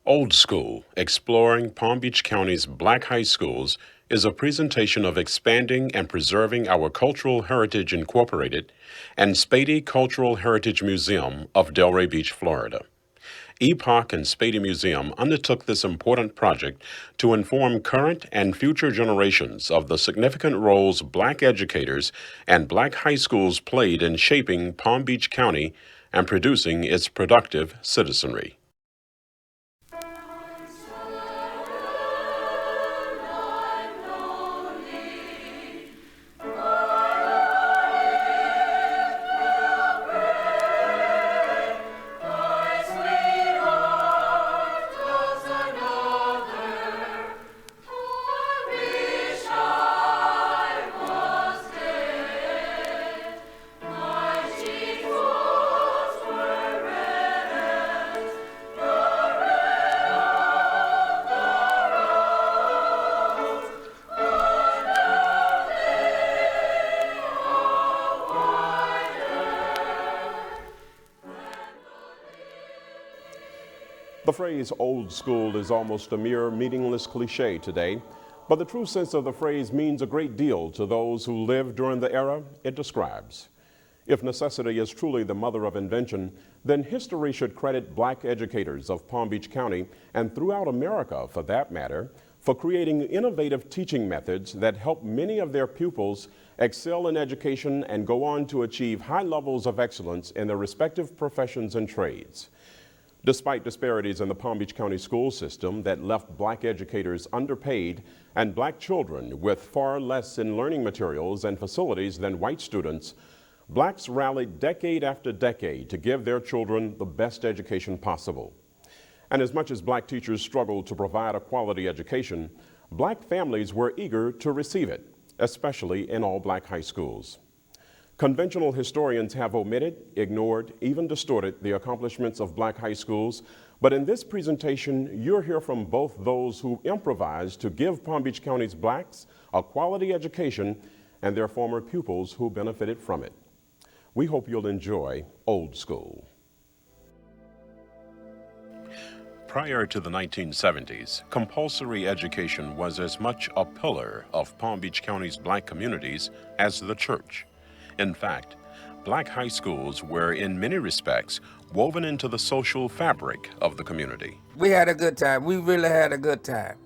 Old School, Exploring Palm Beach County's Black High Schools is a presentation of expanding and preserving our Cultural Heritage Incorporated and Spady Cultural Heritage Museum of Delray Beach, Florida. Epoch and Spady Museum undertook this important project to inform current and future generations of the significant roles black educators and black high schools played in shaping Palm Beach County and producing its productive citizenry. The phrase old school is almost a mere meaningless cliche today, but the true sense of the phrase means a great deal to those who lived during the era it describes. If necessity is truly the mother of invention, then history should credit black educators of Palm Beach County, and throughout America for that matter, for creating innovative teaching methods that help many of their pupils excel in education and go on to achieve high levels of excellence in their respective professions and trades. Despite disparities in the Palm Beach County school system that left black educators underpaid and black children with far less in learning materials and facilities than white students, blacks rallied decade after decade to give their children the best education possible. And as much as black teachers struggled to provide a quality education, black families were eager to receive it, especially in all black high schools. Conventional historians have omitted, ignored, even distorted the accomplishments of black high schools, but in this presentation, you'll hear from both those who improvised to give Palm Beach County's blacks a quality education and their former pupils who benefited from it. We hope you'll enjoy Old School. Prior to the 1970s, compulsory education was as much a pillar of Palm Beach County's black communities as the church. In fact, black high schools were in many respects woven into the social fabric of the community. We had a good time. We really had a good time.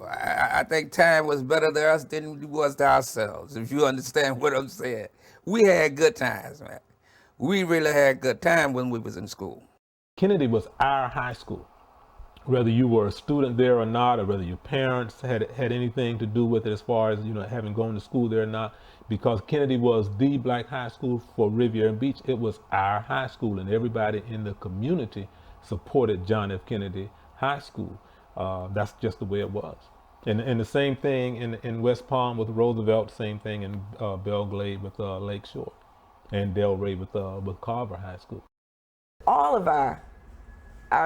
I think time was better to us than it was to ourselves, if you understand what I'm saying. We had good times, man. We really had good time when we was in school. Kennedy was our high school. Whether you were a student there or not, or whether your parents had anything to do with it as far as, having gone to school there or not, because Kennedy was the black high school for Riviera Beach, it was our high school, and everybody in the community supported John F. Kennedy High School. That's just the way it was. And the same thing in West Palm with Roosevelt, same thing in Belgrade with Lakeshore, and Delray with Carver High School. All of our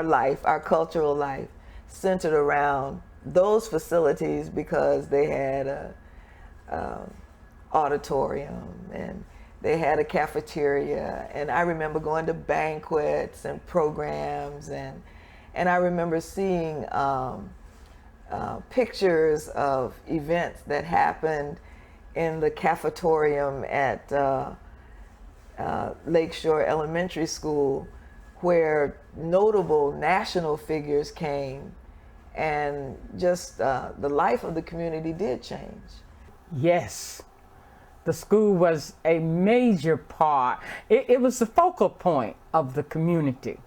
life, our cultural life, centered around those facilities because they had a auditorium and they had a cafeteria, and I remember going to banquets and programs, and I remember seeing pictures of events that happened in the cafetorium at Lakeshore Elementary School, where notable national figures came, and just the life of the community did change. Yes, the school was a major part. It was the focal point of the community.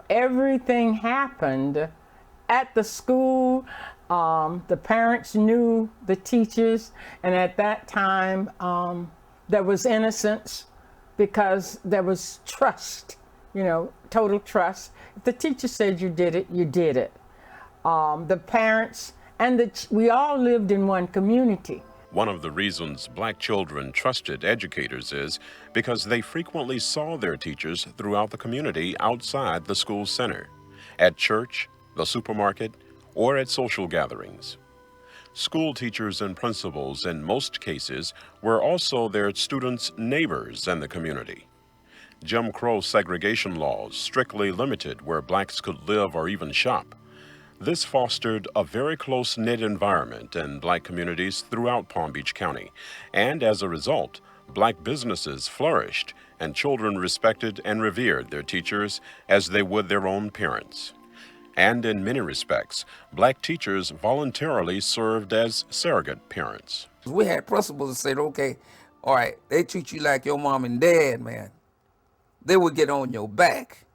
Everything happened at the school. The parents knew the teachers, and at that time there was innocence because there was trust. Total trust. If the teacher said you did it, you did it. The parents and we all lived in one community. One of the reasons black children trusted educators is because they frequently saw their teachers throughout the community outside the school center, at church, the supermarket, or at social gatherings. School teachers and principals in most cases were also their students' neighbors in the community. Jim Crow segregation laws strictly limited where blacks could live or even shop. This fostered a very close-knit environment in black communities throughout Palm Beach County, and as a result, black businesses flourished and children respected and revered their teachers as they would their own parents. And in many respects, black teachers voluntarily served as surrogate parents. We had principals that said, okay, all right, they treat you like your mom and dad, man. They would get on your back.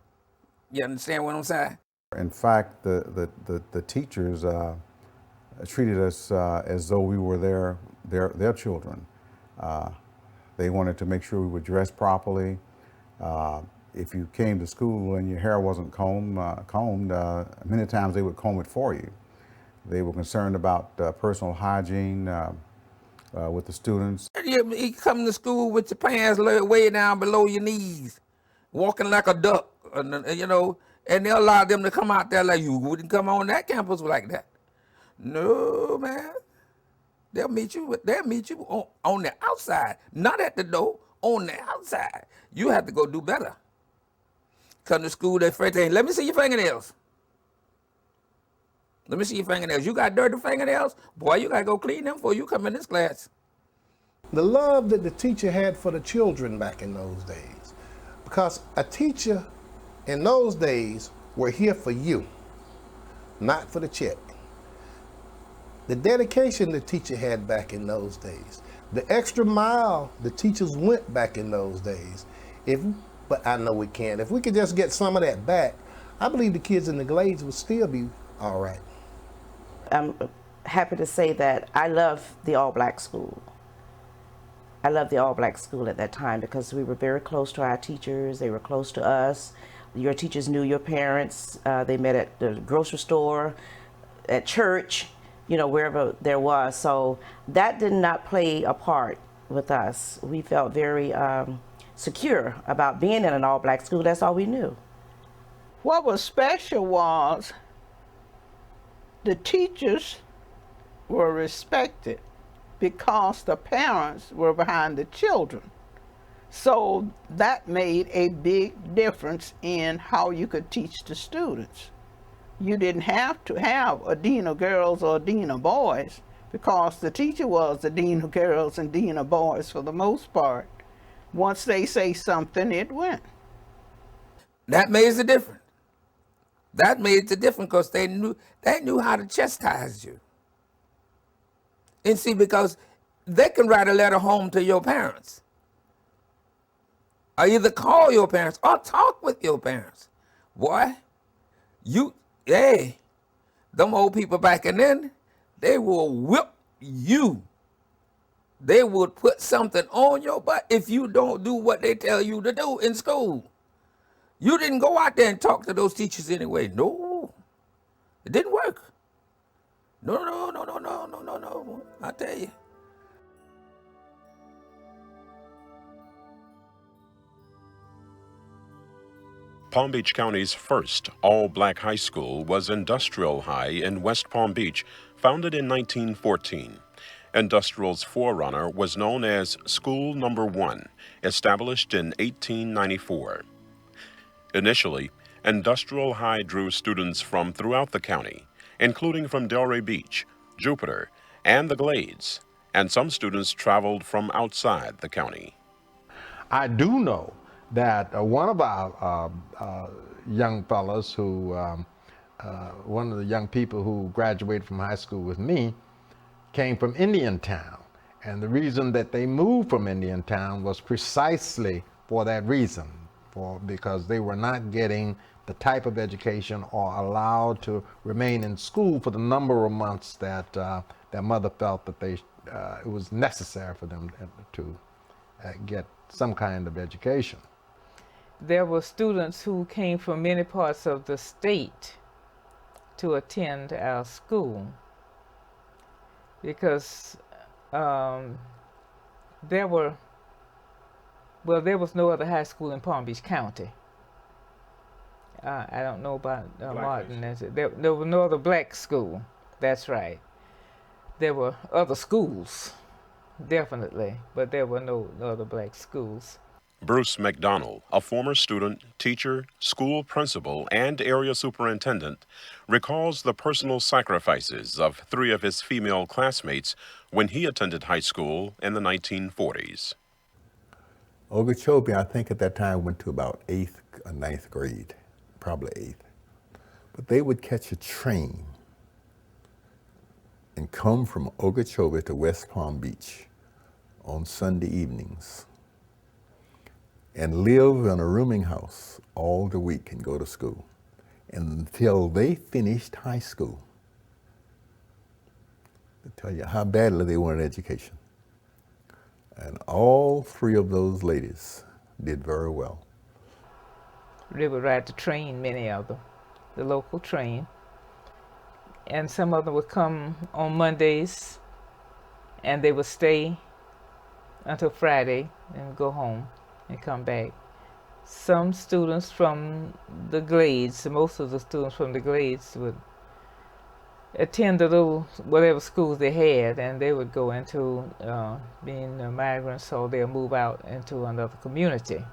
You understand what I'm saying? In fact, the teachers treated us as though we were their children. They wanted to make sure we were dressed properly. If you came to school and your hair wasn't combed, many times they would comb it for you. They were concerned about personal hygiene with the students. You come to school with your pants way down below your knees, walking like a duck, you know, and they allow them to come out there like you wouldn't come on that campus like that. No, man. They'll meet you on the outside, not at the door, on the outside. You have to go do better. Come to school, that first thing, let me see your fingernails. Let me see your fingernails. You got dirty fingernails? Boy, you got to go clean them before you come in this class. The love that the teacher had for the children back in those days. Because a teacher in those days were here for you, not for the check. The dedication the teacher had back in those days, the extra mile the teachers went back in those days. But I know we can't. If we could just get some of that back, I believe the kids in the Glades would still be all right. I'm happy to say that I love the all-black school. I loved the all-black school at that time because we were very close to our teachers. They were close to us. Your teachers knew your parents. They met at the grocery store, at church, you know, wherever there was. So that did not play a part with us. We felt very secure about being in an all-black school. That's all we knew. What was special was the teachers were respected because the parents were behind the children. So that made a big difference in how you could teach the students. You didn't have to have a dean of girls or a dean of boys because the teacher was the dean of girls and dean of boys for the most part. Once they say something, it went. That made the difference. That made the difference because they knew how to chastise you. And see, because they can write a letter home to your parents, or either call your parents or talk with your parents. Boy, them old people back then, they will whip you. They would put something on your butt if you don't do what they tell you to do in school. You didn't go out there and talk to those teachers anyway. No, it didn't work. No. I tell you. Palm Beach County's first all-black high school was Industrial High in West Palm Beach, founded in 1914. Industrial's forerunner was known as School Number 1, established in 1894. Initially, Industrial High drew students from throughout the county, including from Delray Beach, Jupiter, and the Glades, and some students traveled from outside the county. I do know that one of our young fellows who, one of the young people who graduated from high school with me came from Indiantown. And the reason that they moved from Indiantown was precisely for that reason, because they were not getting the type of education or allowed to remain in school for the number of months that their mother felt that it was necessary for them to get some kind of education. There were students who came from many parts of the state to attend our school because there was no other high school in Palm Beach County. I don't know about Martin. There was no other black school. That's right. There were other schools, definitely, but there were no other black schools. Bruce McDonald, a former student, teacher, school principal, and area superintendent, recalls the personal sacrifices of 3 of his female classmates when he attended high school in the 1940s. Okeechobee, I think at that time went to about 8th or 9th grade, probably 8th. But they would catch a train and come from Okeechobee to West Palm Beach on Sunday evenings and live in a rooming house all the week and go to school until they finished high school. To tell you how badly they wanted education. And all 3 of those ladies did very well. They would ride the train, many of them, the local train. And some of them would come on Mondays and they would stay until Friday and go home and come back. Some students from the Glades, most of the students from the Glades would attend the little, whatever schools they had, and they would go into being migrants, so they'll move out into another community.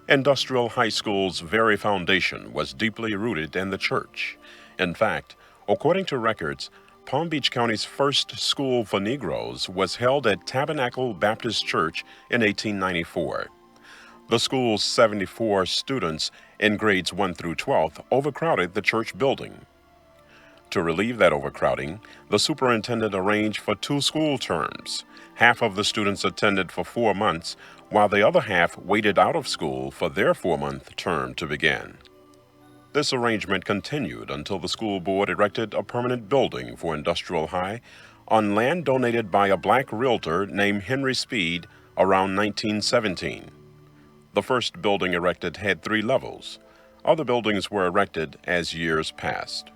Industrial High School's very foundation was deeply rooted in the church. In fact, according to records, Palm Beach County's first school for Negroes was held at Tabernacle Baptist Church in 1894. The school's 74 students in grades 1 through 12 overcrowded the church building. To relieve that overcrowding, the superintendent arranged for 2 school terms. Half of the students attended for 4 months, while the other half waited out of school for their 4-month term to begin. This arrangement continued until the school board erected a permanent building for Industrial High on land donated by a black realtor named Henry Speed around 1917. The first building erected had 3 levels. Other buildings were erected as years passed.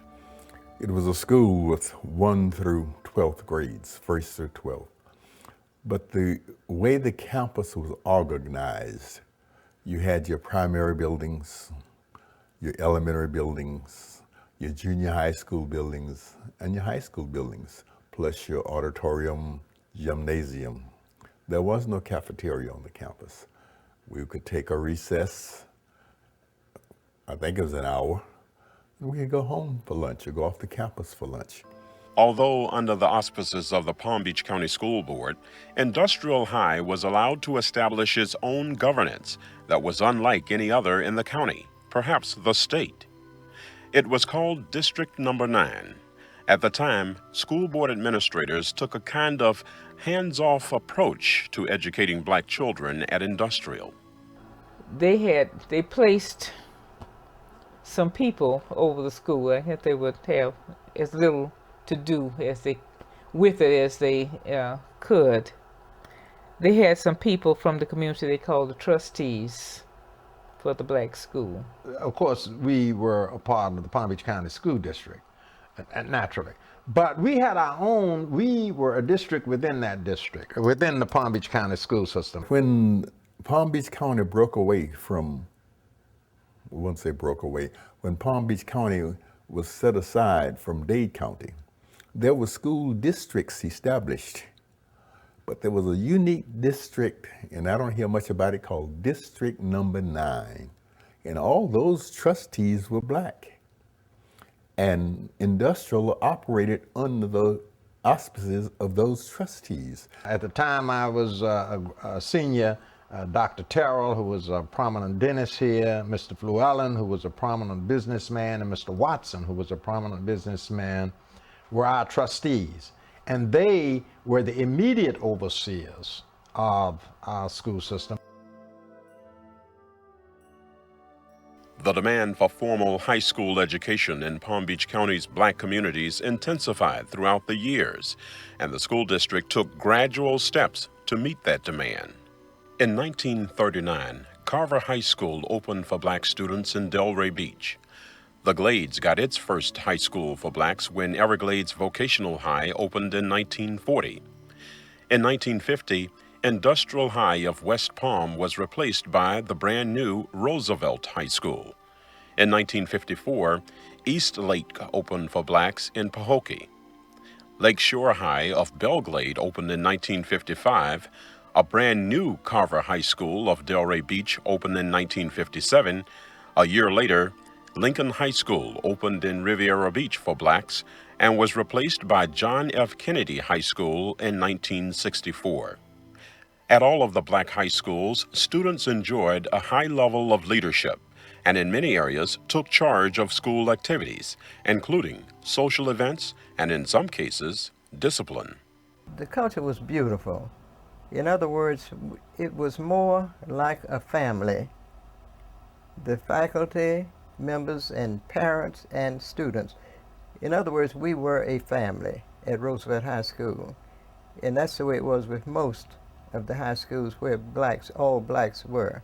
It was a school with 1 through 12th grades, 1st through 12th. But the way the campus was organized, you had your primary buildings, your elementary buildings, your junior high school buildings, and your high school buildings, plus your auditorium, gymnasium. There was no cafeteria on the campus. We could take a recess, I think it was an hour, and we could go home for lunch or go off the campus for lunch. Although under the auspices of the Palm Beach County School Board, Industrial High was allowed to establish its own governance that was unlike any other in the county, perhaps the state. It was called District Number 9. At the time, school board administrators took a kind of hands-off approach to educating black children at Industrial. They placed some people over the school. I think they would have as little to do with it as they could. They had some people from the community they called the trustees for the black school. Of course, we were a part of the Palm Beach County School District, naturally. But we had our own, we were a district within that district, within the Palm Beach County school system. When Palm Beach County broke away from, I wouldn't say broke away, when Palm Beach County was set aside from Dade County, there were school districts established, but there was a unique district, and I don't hear much about it, called District Number 9. And all those trustees were black. And Industrial operated under the auspices of those trustees. At the time I was a senior, Dr. Terrell, who was a prominent dentist here, Mr. Fluellen, who was a prominent businessman, and Mr. Watson, who was a prominent businessman, were our trustees. And they were the immediate overseers of our school system. The demand for formal high school education in Palm Beach County's black communities intensified throughout the years, and the school district took gradual steps to meet that demand. In 1939, Carver High School opened for black students in Delray Beach. The Glades got its first high school for blacks when Everglades Vocational High opened in 1940. In 1950, Industrial High of West Palm was replaced by the brand new Roosevelt High School. In 1954, East Lake opened for blacks in Pahokee. Lakeshore High of Belglade opened in 1955, A brand new Carver High School of Delray Beach opened in 1957. A year later, Lincoln High School opened in Riviera Beach for blacks and was replaced by John F. Kennedy High School in 1964. At all of the black high schools, students enjoyed a high level of leadership and in many areas took charge of school activities, including social events and in some cases, discipline. The culture was beautiful. In other words, it was more like a family. The faculty, members, and parents and students. In other words, we were a family at Roosevelt High School. And that's the way it was with most of the high schools where all blacks were.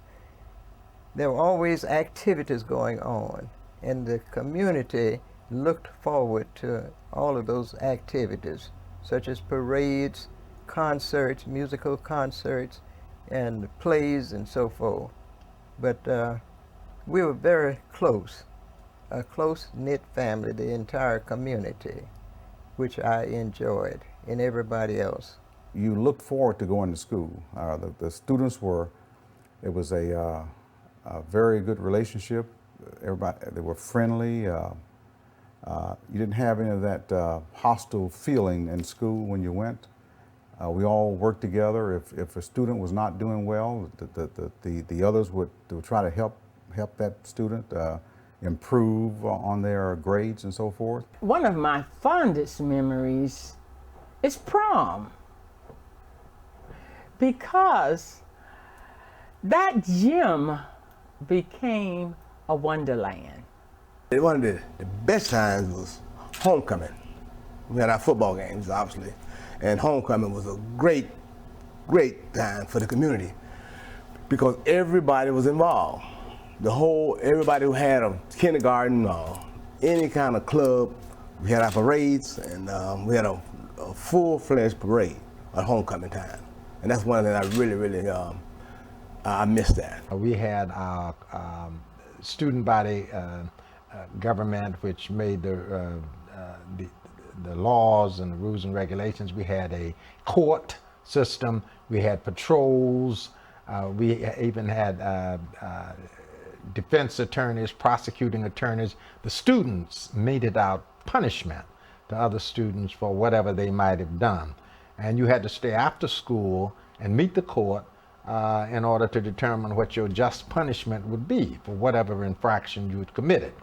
There were always activities going on, and the community looked forward to all of those activities, such as parades, concerts, musical concerts, and plays and so forth. But we were very close, a close-knit family, the entire community, which I enjoyed, and everybody else. You looked forward to going to school. The students it was a very good relationship. Everybody, they were friendly. You didn't have any of that hostile feeling in school when you went. We all worked together. If a student was not doing well, the others would try to help that student improve on their grades and so forth. One of my fondest memories is prom, because that gym became a wonderland. One of the best times was homecoming. We had our football games, obviously, and homecoming was a great time for the community because everybody was involved. Everybody who had a kindergarten or any kind of club, we had our parades, and we had a full-fledged parade at homecoming time. And that's one thing I really I miss that. We had our student body government, which made the laws and the rules and regulations. We had a court system. We had patrols. We even had defense attorneys, prosecuting attorneys. The students meted out punishment to other students for whatever they might have done. And you had to stay after school and meet the court in order to determine what your just punishment would be for whatever infraction you had committed.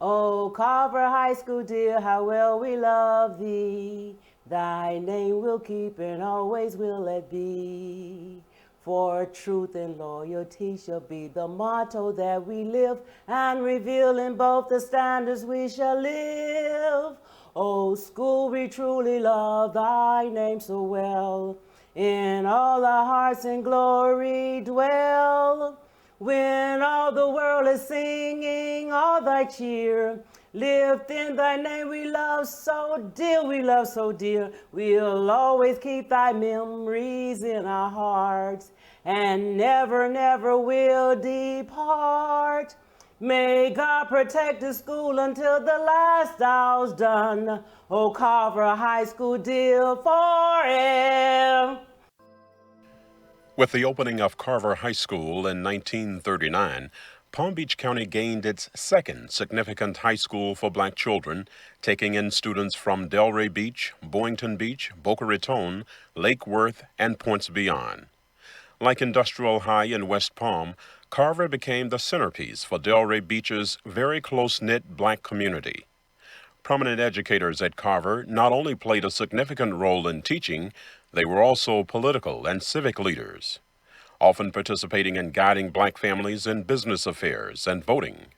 Oh, Carver High School, dear, how well we love thee. Thy name we'll keep and always will it be. For truth and loyalty shall be the motto that we live, and reveal in both the standards we shall live. Oh, school, we truly love thy name so well. In all our hearts in glory dwell. When all the world is singing all thy cheer, lift in thy name we love so dear, we love so dear. We'll always keep thy memories in our hearts, and never, never will depart. May God protect the school until the last hour's done. Oh, Carver High School, dear, forever. With the opening of Carver High School in 1939, Palm Beach County gained its second significant high school for black children, taking in students from Delray Beach, Boynton Beach, Boca Raton, Lake Worth, and points beyond. Like Industrial High in West Palm, Carver became the centerpiece for Delray Beach's very close-knit black community. Prominent educators at Carver not only played a significant role in teaching, they were also political and civic leaders, often participating in guiding black families in business affairs and voting.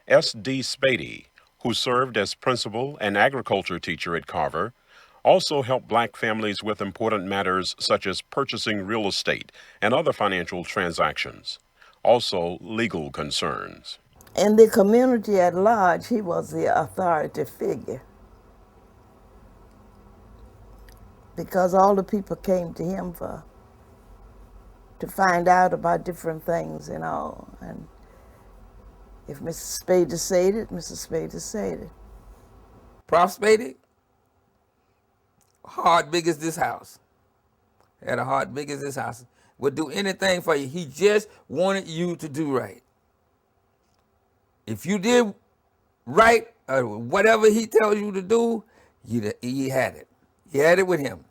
S.D. Spady, who served as principal and agriculture teacher at Carver, also helped black families with important matters such as purchasing real estate and other financial transactions, also legal concerns. In the community at large, he was the authority figure, because all the people came to him to find out about different things and all. And if Mrs. Spady said it, Mrs. Spady said it. Prof. Spady, hard big as this house. had a heart big as his house, would do anything for you. He just wanted you to do right. If you did right, or whatever he tells you to do, he had it. You had it with him.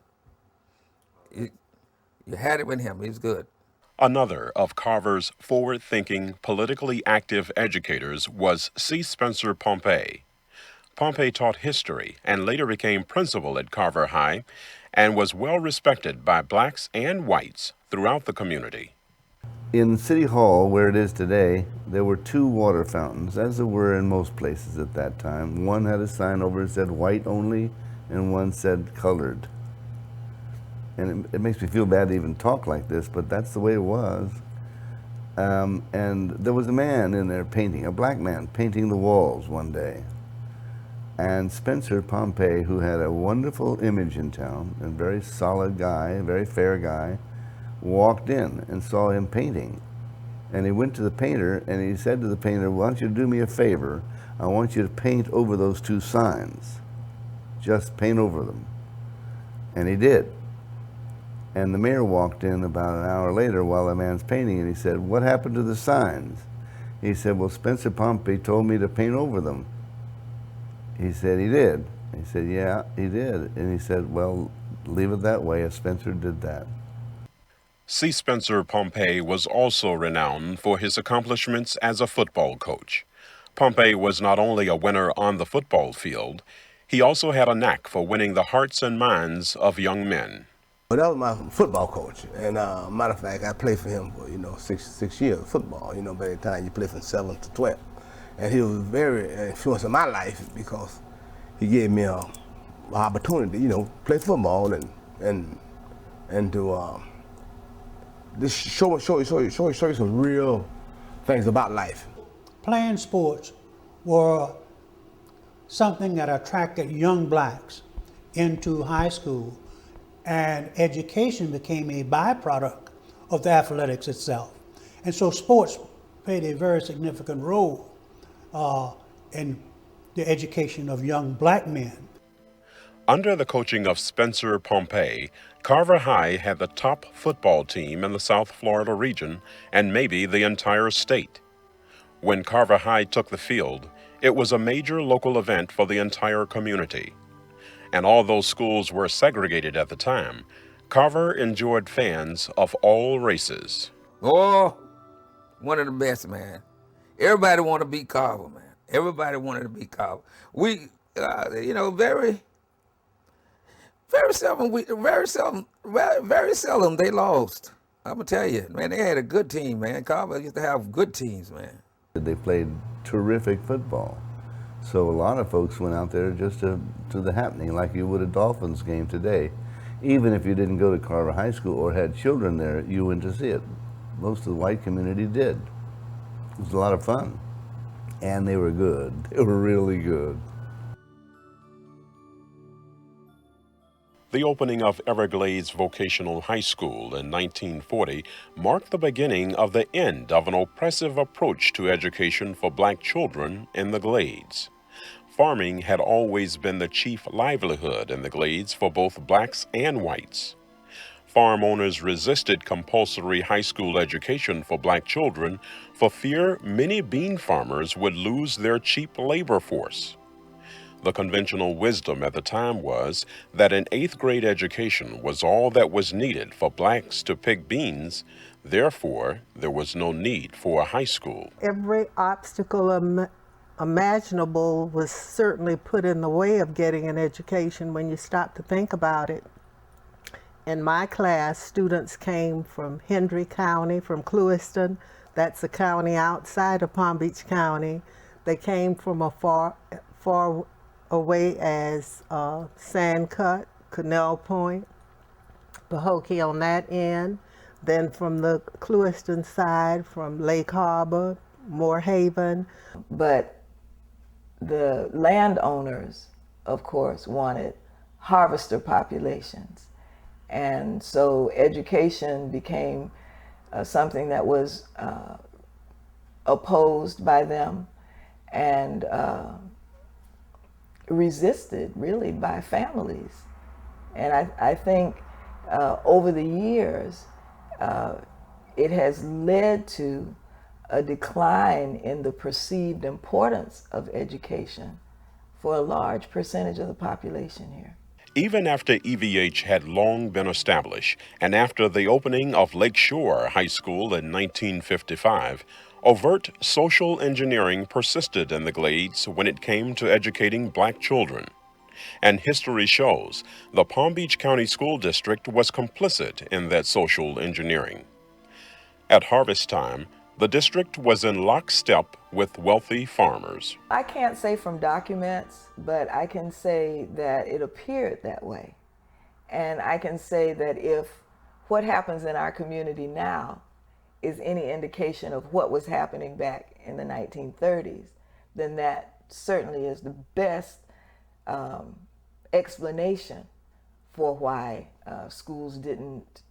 You had it with him. He was good. Another of Carver's forward-thinking, politically active educators was C. Spencer Pompey. Pompey taught history and later became principal at Carver High and was well respected by blacks and whites throughout the community. In City Hall, where it is today, there were 2 water fountains, as there were in most places at that time. One had a sign over it said white only, and one said colored. And it makes me feel bad to even talk like this, but that's the way it was. And there was a man in there painting, a black man, painting the walls one day. And Spencer Pompey, who had a wonderful image in town, a very solid guy, a very fair guy, walked in and saw him painting. And he went to the painter and he said to the painter, "Why don't you do me a favor? I want you to paint over those 2 signs. Just paint over them." And he did. And the mayor walked in about an hour later while the man's painting, and he said, "What happened to the signs?" He said, "Well, Spencer Pompey told me to paint over them." He said, "He did?" He said, "Yeah, he did." And he said, "Well, leave it that way, if Spencer did that." C. Spencer Pompey was also renowned for his accomplishments as a football coach. Pompey was not only a winner on the football field, he also had a knack for winning the hearts and minds of young men. Well, that was my football coach, and matter of fact, I played for him for six years of football. By the time you play from 7 to 12, and he was very influential in my life because he gave me an opportunity, play football and to just show you some real things about life. Playing sports were something that attracted young blacks into high school, and education became a byproduct of the athletics itself. And so sports played a very significant role in the education of young black men. Under the coaching of Spencer Pompey, Carver High had the top football team in the South Florida region and maybe the entire state. When Carver High took the field, it was a major local event for the entire community. And although schools were segregated at the time, Carver enjoyed fans of all races. Oh, one of the best, man. Everybody wanted to beat Carver, man. Everybody wanted to beat Carver. We, very seldom they lost. I'm gonna tell you, man, they had a good team, man. Carver used to have good teams, man. They played terrific football. So a lot of folks went out there just to the happening, like you would a Dolphins game today. Even if you didn't go to Carver High School or had children there, you went to see it. Most of the white community did. It was a lot of fun. And they were good. They were really good. The opening of Everglades Vocational High School in 1940 marked the beginning of the end of an oppressive approach to education for black children in the Glades. Farming had always been the chief livelihood in the Glades for both blacks and whites. Farm owners resisted compulsory high school education for black children for fear many bean farmers would lose their cheap labor force. The conventional wisdom at the time was that an 8th grade education was all that was needed for blacks to pick beans. Therefore, there was no need for a high school. Every obstacle imaginable was certainly put in the way of getting an education when you stop to think about it. In my class, students came from Hendry County, from Clewiston. That's a county outside of Palm Beach County. They came from a far away as Sandcut, Canal Point, Pahokee on that end. Then from the Clewiston side, from Lake Harbor, Moorhaven. But the landowners, of course, wanted harvester populations. And so education became something that was opposed by them and resisted really by families. And I think over the years, it has led to a decline in the perceived importance of education for a large percentage of the population here. Even after EVH had long been established, and after the opening of Lakeshore High School in 1955, overt social engineering persisted in the Glades when it came to educating black children. And history shows the Palm Beach County School District was complicit in that social engineering. At harvest time, the district was in lockstep with wealthy farmers. I can't say from documents, but I can say that it appeared that way. And I can say that if what happens in our community now is any indication of what was happening back in the 1930s, then that certainly is the best explanation for why schools didn't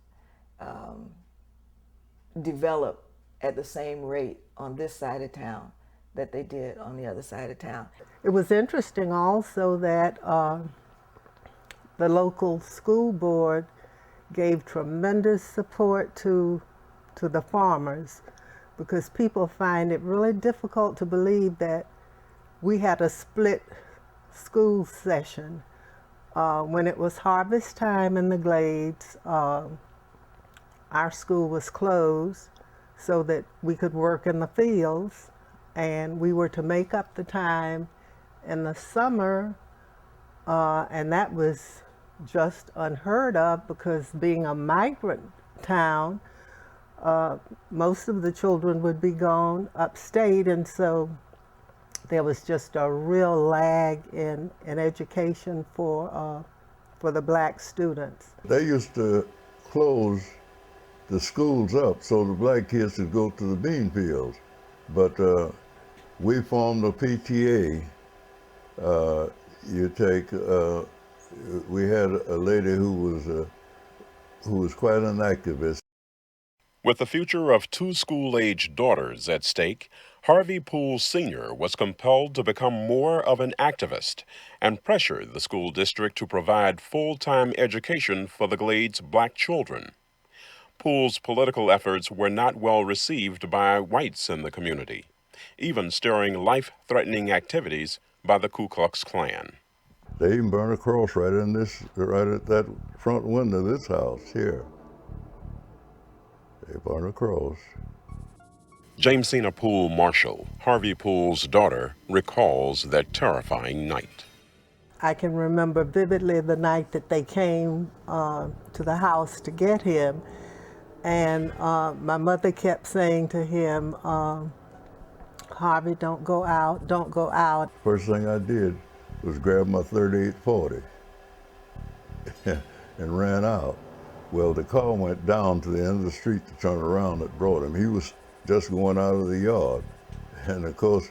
develop at the same rate on this side of town that they did on the other side of town. It was interesting also that the local school board gave tremendous support to the farmers, because people find it really difficult to believe that we had a split school session. When it was harvest time in the Glades, our school was closed so that we could work in the fields, and we were to make up the time in the summer, and that was just unheard of, because being a migrant town, most of the children would be gone upstate, and so there was just a real lag in education for the black students. They used to close the schools up so the black kids could go to the bean fields. But we formed a PTA. We had a lady who was quite an activist. With the future of two school-age daughters at stake, Harvey Poole Sr. was compelled to become more of an activist and pressured the school district to provide full-time education for the Glades' black children. Poole's political efforts were not well received by whites in the community, even stirring life-threatening activities by the Ku Klux Klan. They even burned a cross right at that front window of this house here. They burned a cross. Jamesina Poole Marshall, Harvey Poole's daughter, recalls that terrifying night. I can remember vividly the night that they came to the house to get him. And my mother kept saying to him, Harvey, don't go out, don't go out. First thing I did was grab my .38-40 and ran out. Well, the car went down to the end of the street to turn around that brought him. He was just going out of the yard. And of course,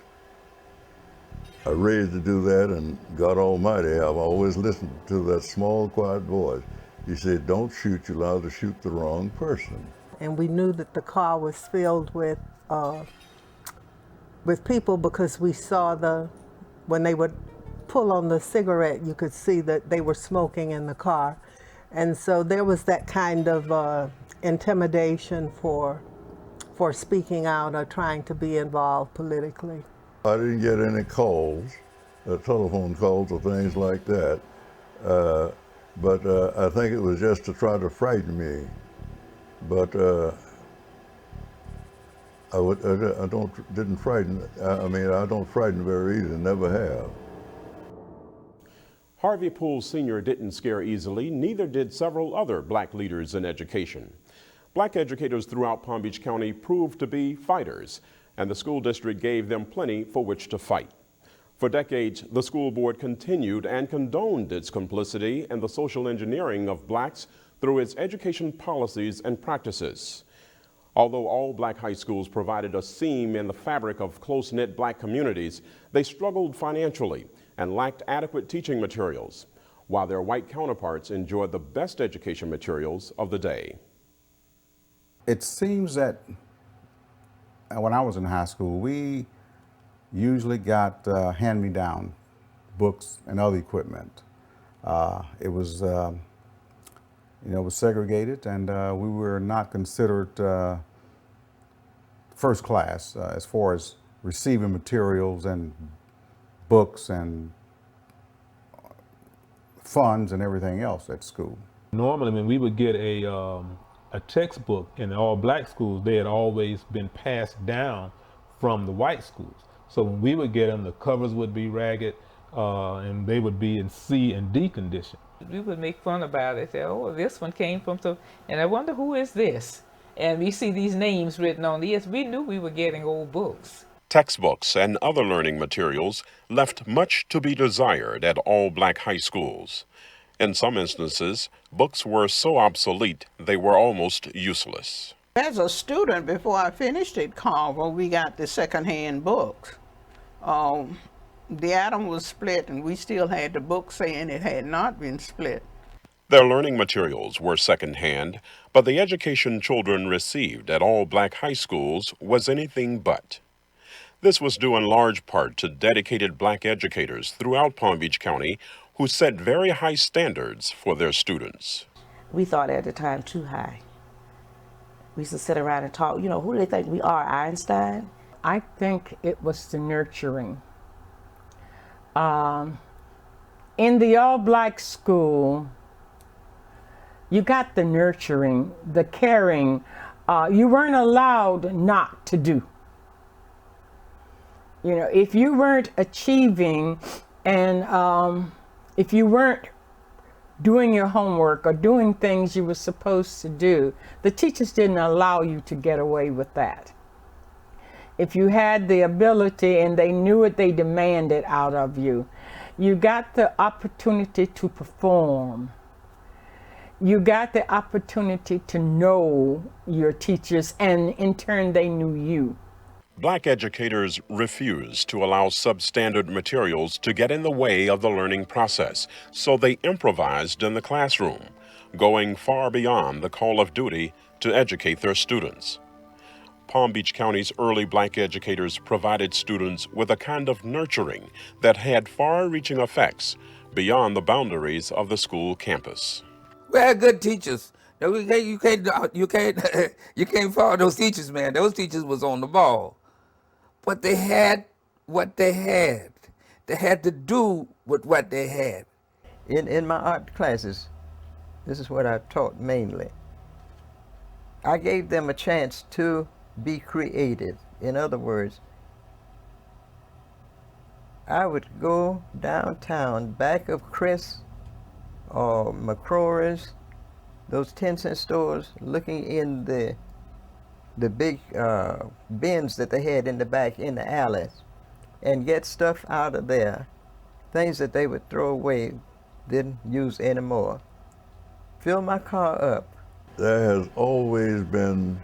I raised to do that, and God Almighty, I've always listened to that small, quiet voice. He said, don't shoot, you're allowed to shoot the wrong person. And we knew that the car was filled with people, because we saw when they would pull on the cigarette, you could see that they were smoking in the car. And so there was that kind of intimidation for speaking out or trying to be involved politically. I didn't get any calls, telephone calls or things like that. But I think it was just to try to frighten me. But I don't frighten very easily, never have. Harvey Poole Sr. didn't scare easily, neither did several other black leaders in education. Black educators throughout Palm Beach County proved to be fighters, and the school district gave them plenty for which to fight. For decades, the school board continued and condoned its complicity in the social engineering of blacks through its education policies and practices. Although all black high schools provided a seam in the fabric of close-knit black communities, they struggled financially and lacked adequate teaching materials, while their white counterparts enjoyed the best education materials of the day. It seems that when I was in high school, we usually got hand-me-down books and other equipment. It was you know, was segregated, and we were not considered first class as far as receiving materials and books and funds and everything else at school. Normally, when we would get a textbook in the all-black schools, they had always been passed down from the white schools. So when we would get them, the covers would be ragged, and they would be in C and D condition. We would make fun about it. Say, oh, this one came from so, and I wonder who is this? And we see these names written on these. We knew we were getting old books. Textbooks and other learning materials left much to be desired at all-black high schools. In some instances, books were so obsolete they were almost useless. As a student, before I finished at Carver, we got the secondhand books. The atom was split, and we still had the book saying it had not been split. Their learning materials were secondhand, but the education children received at all-black high schools was anything but. This was due in large part to dedicated black educators throughout Palm Beach County who set very high standards for their students. We thought at the time too high. We used to sit around and talk, you know, who do they think we are, Einstein? I think it was the nurturing. In the all-black school, you got the nurturing, the caring. You weren't allowed not to do. You know, if you weren't achieving and if you weren't doing your homework or doing things you were supposed to do, the teachers didn't allow you to get away with that. If you had the ability and they knew it, they demanded out of you. You got the opportunity to perform. You got the opportunity to know your teachers, and in turn they knew you. Black educators refused to allow substandard materials to get in the way of the learning process, so they improvised in the classroom, going far beyond the call of duty to educate their students. Palm Beach County's early black educators provided students with a kind of nurturing that had far-reaching effects beyond the boundaries of the school campus. We had good teachers. You can't fault those teachers, man. Those teachers was on the ball. But they had what they had. They had to do with what they had. In my art classes, this is what I taught mainly. I gave them a chance to be creative. In other words, I would go downtown, back of Chris or McCrory's, those 10-cent stores, looking in the big bins that they had in the back in the alleys, and get stuff out of there, things that they would throw away, didn't use anymore. Fill my car up. There has always been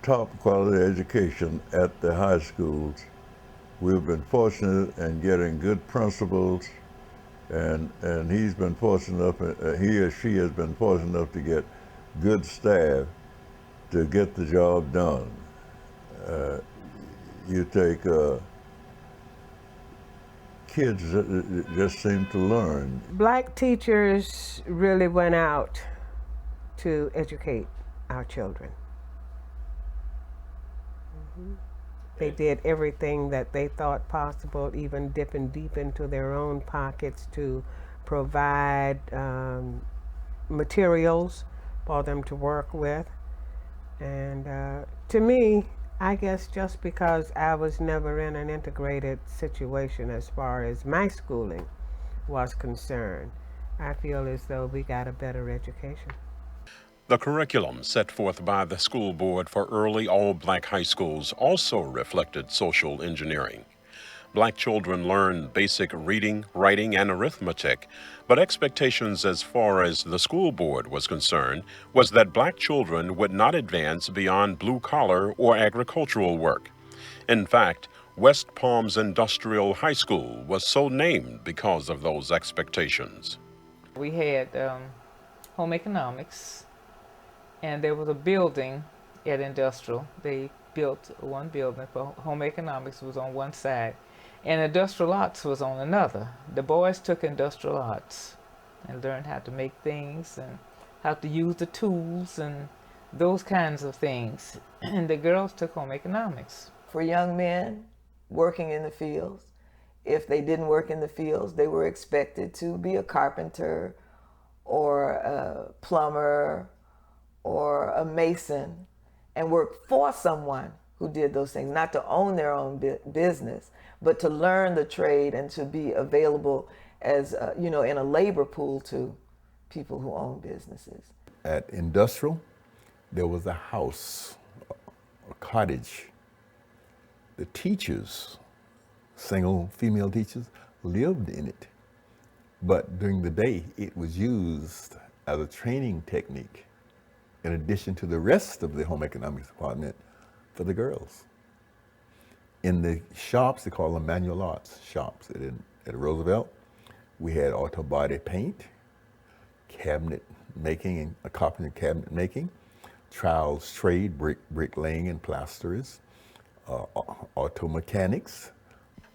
top quality education at the high schools. We've been fortunate in getting good principals, and he's been fortunate enough, he or she has been fortunate enough to get good staff to get the job done. You take kids that just seem to learn. Black teachers really went out to educate our children. They did everything that they thought possible, even dipping deep into their own pockets to provide materials for them to work with. And to me, I guess just because I was never in an integrated situation as far as my schooling was concerned, I feel as though we got a better education. The curriculum set forth by the school board for early all-black high schools also reflected social engineering. Black children learned basic reading, writing, and arithmetic, but expectations as far as the school board was concerned was that black children would not advance beyond blue-collar or agricultural work. In fact, West Palm's Industrial High School was so named because of those expectations. We had home economics, and there was a building at Industrial. They built one building for home economics, was on one side, and industrial arts was on another. The boys took industrial arts and learned how to make things and how to use the tools and those kinds of things. And the girls took home economics. For young men working in the fields, if they didn't work in the fields, they were expected to be a carpenter or a plumber or a mason and work for someone who did those things, not to own their own business, but to learn the trade and to be available as, in a labor pool to people who own businesses. At Industrial, there was a house, a cottage. The teachers, single female teachers, lived in it. But during the day, it was used as a training technique in addition to the rest of the home economics department for the girls. In the shops, they call them manual arts shops. At Roosevelt, we had auto body paint, cabinet making, and a carpenter cabinet making, trowels trade, bricklaying and plasterers, auto mechanics.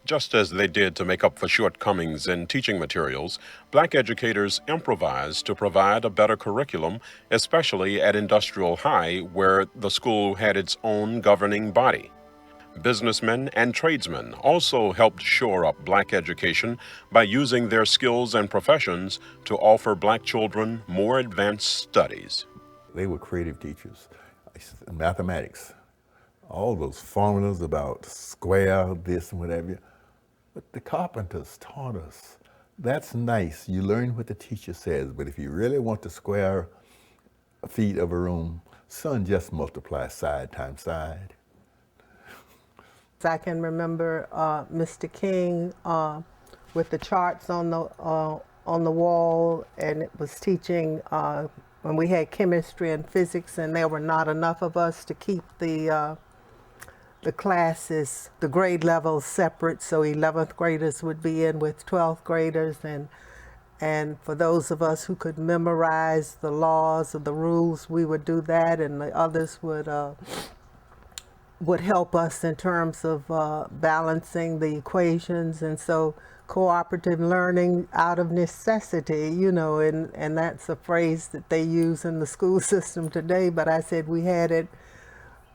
Just as they did to make up for shortcomings in teaching materials, black educators improvised to provide a better curriculum, especially at Industrial High, where the school had its own governing body. Businessmen and tradesmen also helped shore up black education by using their skills and professions to offer black children more advanced studies. They were creative teachers. Mathematics, all those formulas about square, this and whatever. But the carpenters taught us, that's nice, you learn what the teacher says, but if you really want the square feet of a room, son, just multiply side times side. I can remember Mr. King with the charts on the wall, and it was teaching when we had chemistry and physics, and there were not enough of us to keep the classes, the grade levels separate, so 11th graders would be in with 12th graders, and for those of us who could memorize the laws or the rules, we would do that, and the others would help us in terms of balancing the equations. And so cooperative learning out of necessity, and that's a phrase that they use in the school system today, but I said we had it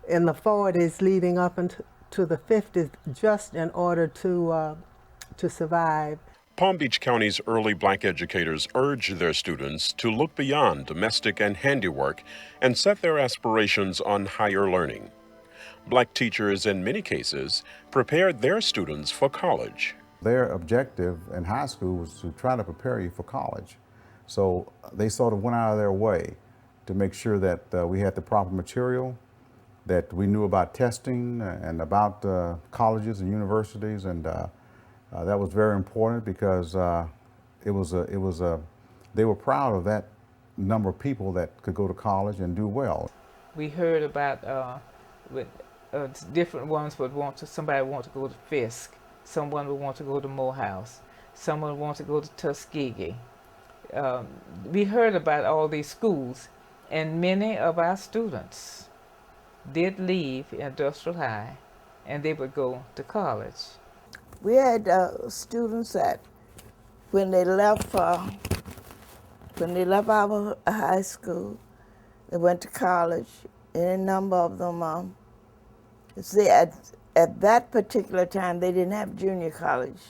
in the 40s leading up into the 50s just in order to survive. Palm Beach County's early black educators urged their students to look beyond domestic and handiwork and set their aspirations on higher learning. Black teachers, in many cases, prepared their students for college. Their objective in high school was to try to prepare you for college. So they sort of went out of their way to make sure that we had the proper material, that we knew about testing and about colleges and universities, and that was very important because they were proud of that number of people that could go to college and do well. We heard about different ones somebody would want to go to Fisk, someone would want to go to Morehouse, someone would want to go to Tuskegee. We heard about all these schools, and many of our students did leave Industrial High and they would go to college. We had students that when they left our high school, they went to college, and a number of them, at that particular time, they didn't have junior college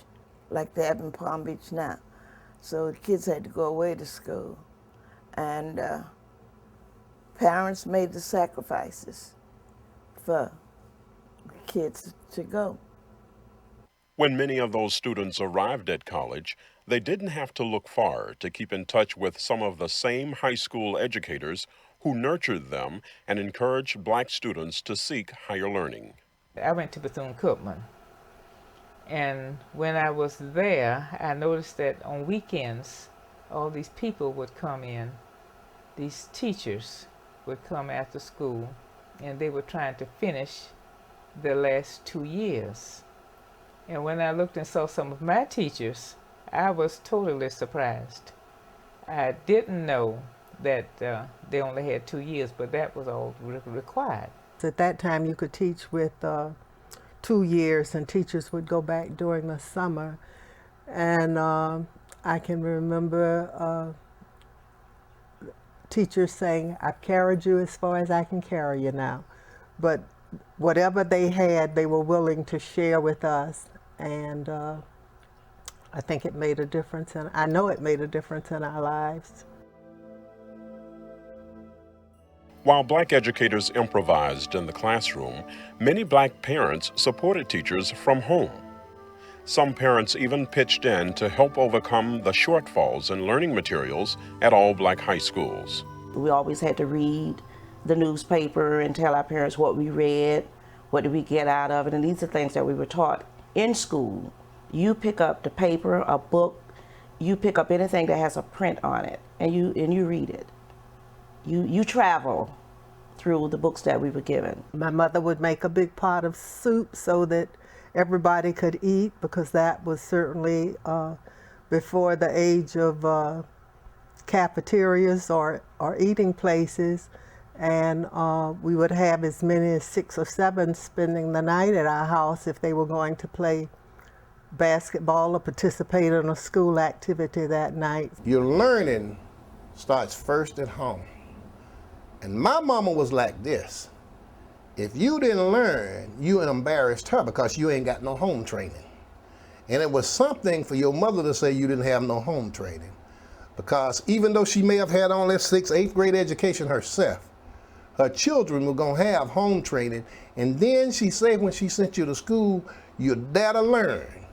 like they have in Palm Beach now. So the kids had to go away to school. And parents made the sacrifices for kids to go. When many of those students arrived at college, they didn't have to look far to keep in touch with some of the same high school educators who nurtured them and encouraged black students to seek higher learning. I went to Bethune-Cookman, and when I was there, I noticed that on weekends, all these people would come in, these teachers would come after school, and they were trying to finish their last 2 years. And when I looked and saw some of my teachers, I was totally surprised. I didn't know that they only had 2 years, but that was all required. At that time, you could teach with 2 years, and teachers would go back during the summer. And I can remember teachers saying, I've carried you as far as I can carry you now. But whatever they had, they were willing to share with us. And I think it made a difference, and I know it made a difference in our lives. While black educators improvised in the classroom, many black parents supported teachers from home. Some parents even pitched in to help overcome the shortfalls in learning materials at all black high schools. We always had to read the newspaper and tell our parents what we read, what did we get out of it, and these are things that we were taught in school. You pick up the paper, a book, you pick up anything that has a print on it, and you read it. You travel through the books that we were given. My mother would make a big pot of soup so that everybody could eat, because that was certainly before the age of cafeterias or eating places. And we would have as many as 6 or 7 spending the night at our house if they were going to play basketball or participate in a school activity that night. Your learning starts first at home. And my mama was like this. If you didn't learn, you embarrassed her because you ain't got no home training. And it was something for your mother to say you didn't have no home training. Because even though she may have had only 6th, 8th grade education herself, her children were gonna have home training. And then she said when she sent you to school, you're there to learn.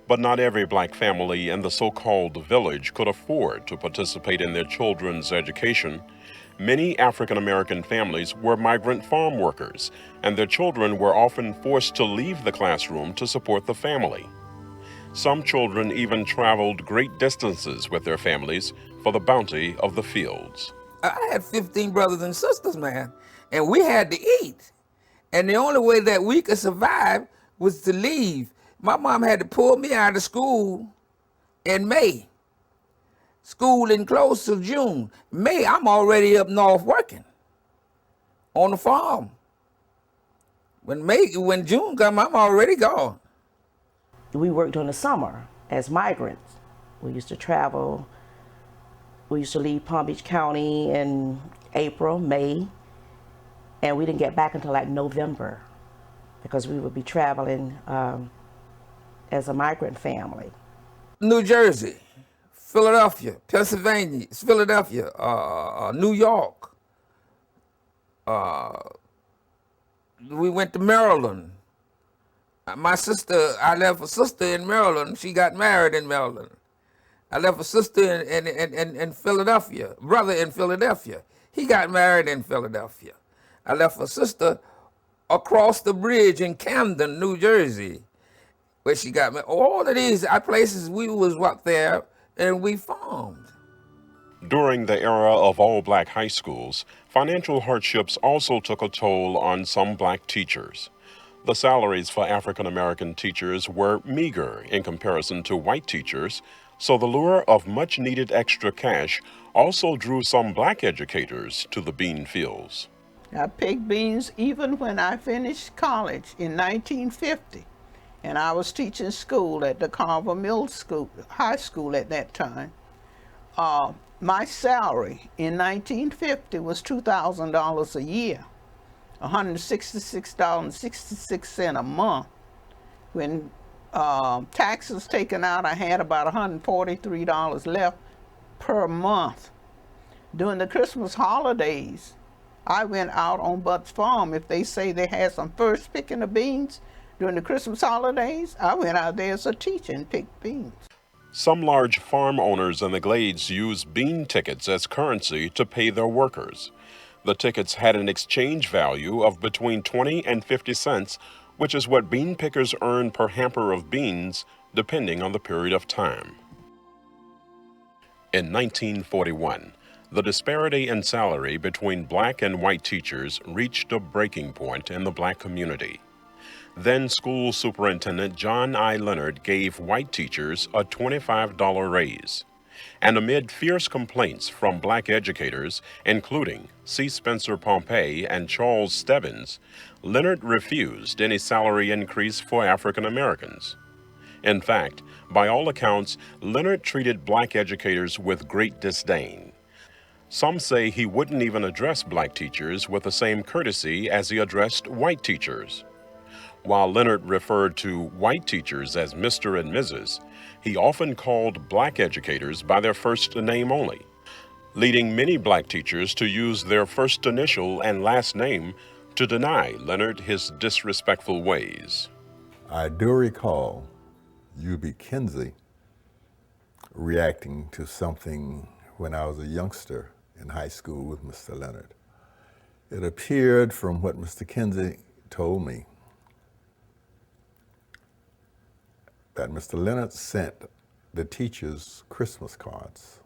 But not every black family in the so-called village could afford to participate in their children's education. Many African-American families were migrant farm workers, and their children were often forced to leave the classroom to support the family. Some children even traveled great distances with their families for the bounty of the fields. I had 15 brothers and sisters, man, and we had to eat. And the only way that we could survive was to leave. My mom had to pull me out of school in May. School didn't close till June. May, I'm already up north working on the farm. When June come, I'm already gone. We worked in the summer as migrants. We used to travel. We used to leave Palm Beach County in April, May, and we didn't get back until like November because we would be traveling as a migrant family. New Jersey, Philadelphia, Pennsylvania, New York. We went to Maryland. My sister, I left a sister in Maryland. She got married in Maryland. I left a sister in Philadelphia, brother in Philadelphia. He got married in Philadelphia. I left a sister across the bridge in Camden, New Jersey, where she got married. All of these places we was up there and we farmed. During the era of all black high schools, financial hardships also took a toll on some black teachers. The salaries for African-American teachers were meager in comparison to white teachers, so the lure of much-needed extra cash also drew some black educators to the bean fields. I picked beans even when I finished college in 1950, and I was teaching school at the Carver High School at that time. My salary in 1950 was $2,000 a year, $166.66 a month. When taxes taken out, I had about $143 left per month. During the Christmas holidays, I went out on Bud's farm. If they say they had some first picking of beans during the Christmas holidays, I went out there as a teacher and picked beans. Some large farm owners in the Glades used bean tickets as currency to pay their workers. The tickets had an exchange value of between 20 and 50 cents, which is what bean pickers earn per hamper of beans, depending on the period of time. In 1941, the disparity in salary between black and white teachers reached a breaking point in the black community. Then School Superintendent John I. Leonard gave white teachers a $25 raise. And amid fierce complaints from black educators, including C. Spencer Pompey and Charles Stebbins, Leonard refused any salary increase for African Americans. In fact, by all accounts, Leonard treated black educators with great disdain. Some say he wouldn't even address black teachers with the same courtesy as he addressed white teachers. While Leonard referred to white teachers as Mr. and Mrs., he often called black educators by their first name only, leading many black teachers to use their first initial and last name to deny Leonard his disrespectful ways. I do recall U.B. Kinsey reacting to something when I was a youngster in high school with Mr. Leonard. It appeared from what Mr. Kinsey told me that Mr. Leonard sent the teachers Christmas cards.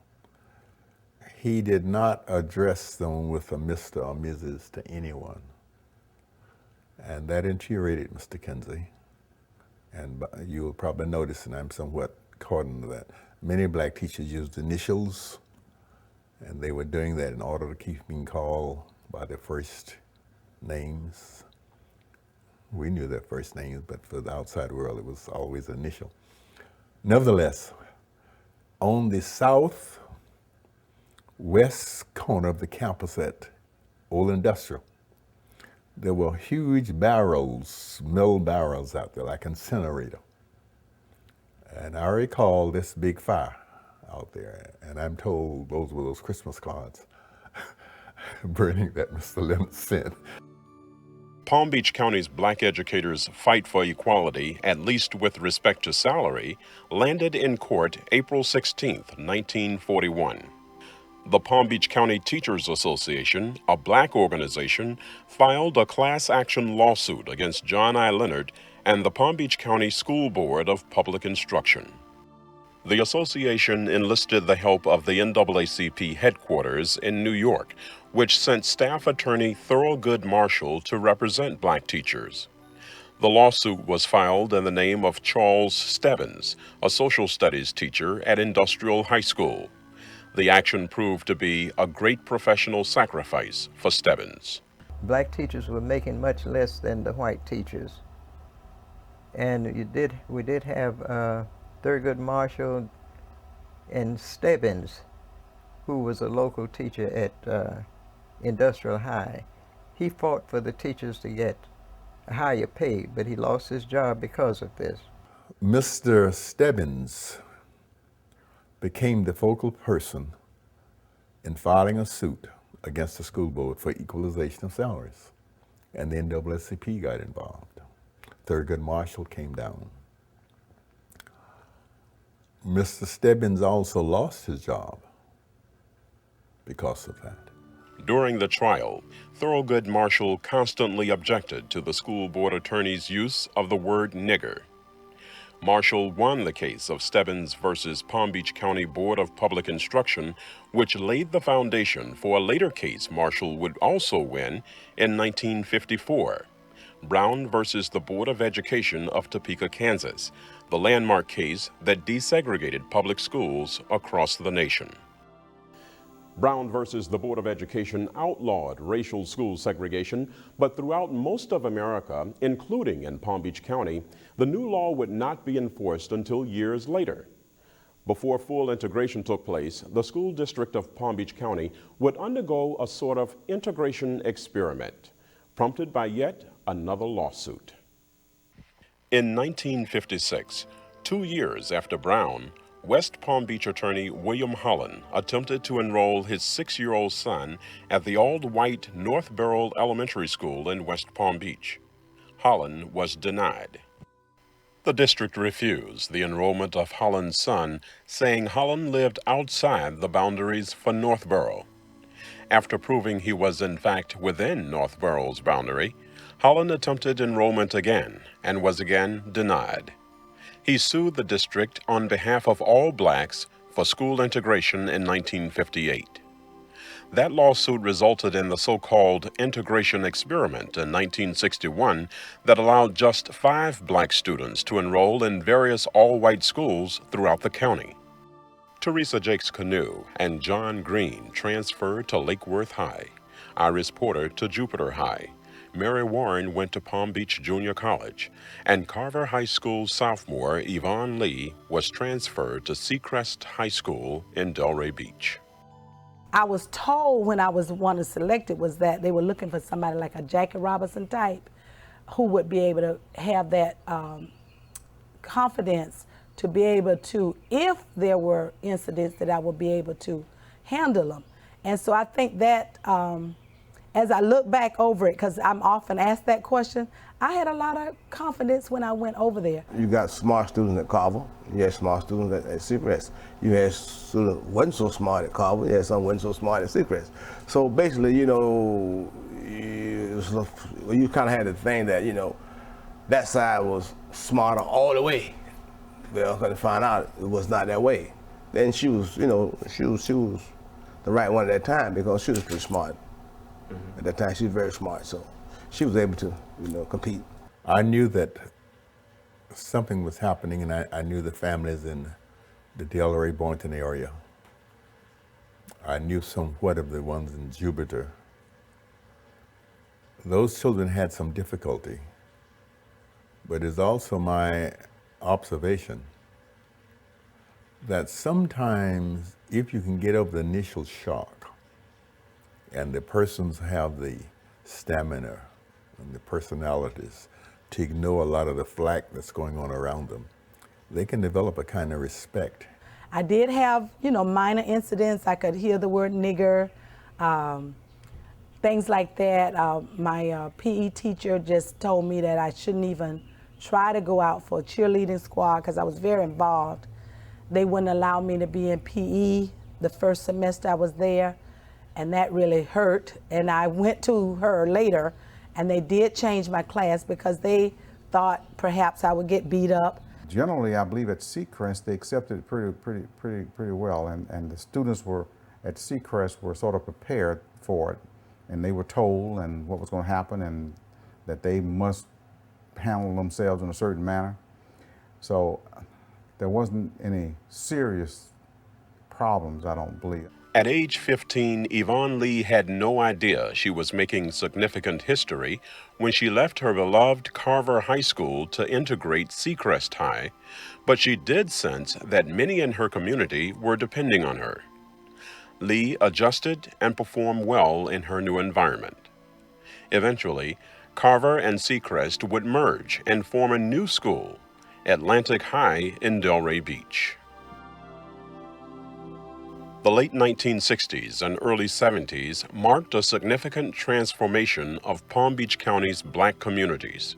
He did not address them with a Mr. or Mrs. to anyone. And that infuriated Mr. Kinsey. And you'll probably notice, and I'm somewhat caught into that, many black teachers used initials, and they were doing that in order to keep being called by their first names. We knew their first names, but for the outside world, it was always initial. Nevertheless, on the southwest corner of the campus at Old Industrial, there were huge barrels, mill barrels out there, like incinerator. And I recall this big fire out there, and I'm told those were those Christmas cards burning that Mr. Leonard sent. Palm Beach County's black educators' fight for equality, at least with respect to salary, landed in court April 16, 1941. The Palm Beach County Teachers Association, a black organization, filed a class action lawsuit against John I. Leonard and the Palm Beach County School Board of Public Instruction. The association enlisted the help of the NAACP headquarters in New York, which sent staff attorney Thurgood Marshall to represent black teachers. The lawsuit was filed in the name of Charles Stebbins, a social studies teacher at Industrial High School. The action proved to be a great professional sacrifice for Stebbins. Black teachers were making much less than the white teachers. And we did have Thurgood Marshall and Stebbins, who was a local teacher at Industrial High. He fought for the teachers to get a higher pay, but he lost his job because of this. Mr. Stebbins became the focal person in filing a suit against the school board for equalization of salaries, and the NAACP got involved. Thurgood Marshall came down. Mr. Stebbins also lost his job because of that. During the trial, Thurgood Marshall constantly objected to the school board attorney's use of the word nigger. Marshall won the case of Stebbins versus Palm Beach County Board of Public Instruction, which laid the foundation for a later case Marshall would also win in 1954, Brown versus the Board of Education of Topeka, Kansas, the landmark case that desegregated public schools across the nation. Brown versus the Board of Education outlawed racial school segregation, but throughout most of America, including in Palm Beach County, the new law would not be enforced until years later. Before full integration took place, the school district of Palm Beach County would undergo a sort of integration experiment, prompted by yet another lawsuit. In 1956, 2 years after Brown, West Palm Beach attorney William Holland attempted to enroll his 6-year-old son at the all-white North Beryl Elementary School in West Palm Beach. Holland was denied. The district refused the enrollment of Holland's son, saying Holland lived outside the boundaries for North Beryl. After proving he was in fact within North Beryl's boundary, Holland attempted enrollment again and was again denied. He sued the district on behalf of all blacks for school integration in 1958. That lawsuit resulted in the so-called integration experiment in 1961 that allowed just 5 black students to enroll in various all-white schools throughout the county. Teresa Jakes Canoe and John Green transferred to Lake Worth High, Iris Porter to Jupiter High, Mary Warren went to Palm Beach Junior College, and Carver High School sophomore Yvonne Lee was transferred to Seacrest High School in Delray Beach. I was told when I was one selected was that they were looking for somebody like a Jackie Robinson type who would be able to have that confidence to be able to, if there were incidents, that I would be able to handle them. And so I think that as I look back over it, because I'm often asked that question, I had a lot of confidence when I went over there. You got smart students at Carver, you had smart students at Seacrest. You had students who wasn't so smart at Carver, you had some who wasn't so smart at Seacrest. So basically, you know, you kind of had the thing that, you know, that side was smarter all the way. Well, I find out it was not that way. Then she was, you know, she was the right one at that time because she was pretty smart. At that time, she was very smart, so she was able to, you know, compete. I knew that something was happening, and I knew the families in the Delray Boynton area. I knew somewhat of the ones in Jupiter. Those children had some difficulty, but it's also my observation that sometimes if you can get over the initial shock and the persons have the stamina and the personalities to ignore a lot of the flack that's going on around them, they can develop a kind of respect. I did have, you know, minor incidents. I could hear the word nigger, things like that. My PE teacher just told me that I shouldn't even try to go out for a cheerleading squad because I was very involved. They wouldn't allow me to be in PE the first semester I was there, and that really hurt. And I went to her later, and they did change my class because they thought perhaps I would get beat up. Generally, I believe at Seacrest they accepted it pretty well, and the students were at Seacrest were sort of prepared for it, and they were told and what was going to happen, and that they must handle themselves in a certain manner. So there wasn't any serious problems, I don't believe. At age 15, Yvonne Lee had no idea she was making significant history when she left her beloved Carver High School to integrate Seacrest High, but she did sense that many in her community were depending on her. Lee adjusted and performed well in her new environment. Eventually, Carver and Seacrest would merge and form a new school, Atlantic High in Delray Beach. The late 1960s and early 70s marked a significant transformation of Palm Beach County's black communities.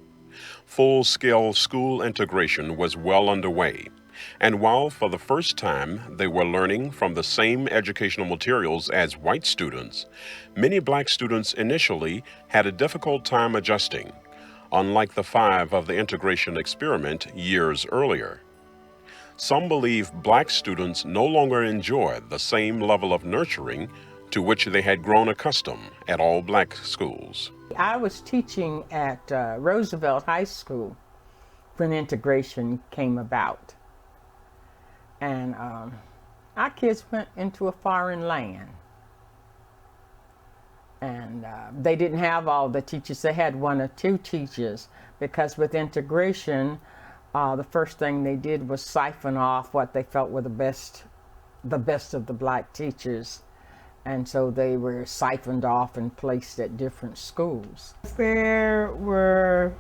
Full-scale school integration was well underway, and while for the first time they were learning from the same educational materials as white students, many black students initially had a difficult time adjusting, unlike the 5 of the integration experiment years earlier. Some believe black students no longer enjoy the same level of nurturing to which they had grown accustomed at all black schools. I was teaching at Roosevelt High School when integration came about. And our kids went into a foreign land. And they didn't have all the teachers. They had 1 or 2 teachers because with integration, the first thing they did was siphon off what they felt were the best of the black teachers. And so they were siphoned off and placed at different schools. There were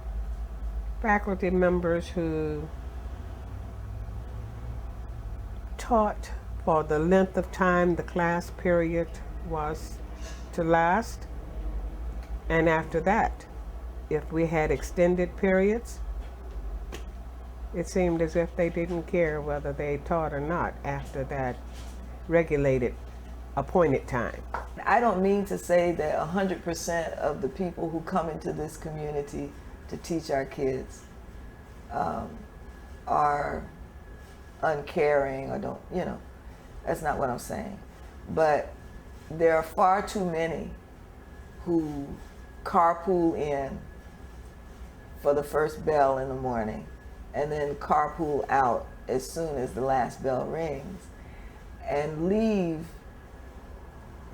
faculty members who taught for the length of time the class period was to last. And after that, if we had extended periods, it seemed as if they didn't care whether they taught or not after that regulated appointed time. I don't mean to say that 100% of the people who come into this community to teach our kids are uncaring or don't, you know, that's not what I'm saying. But there are far too many who carpool in for the first bell in the morning and then carpool out as soon as the last bell rings and leave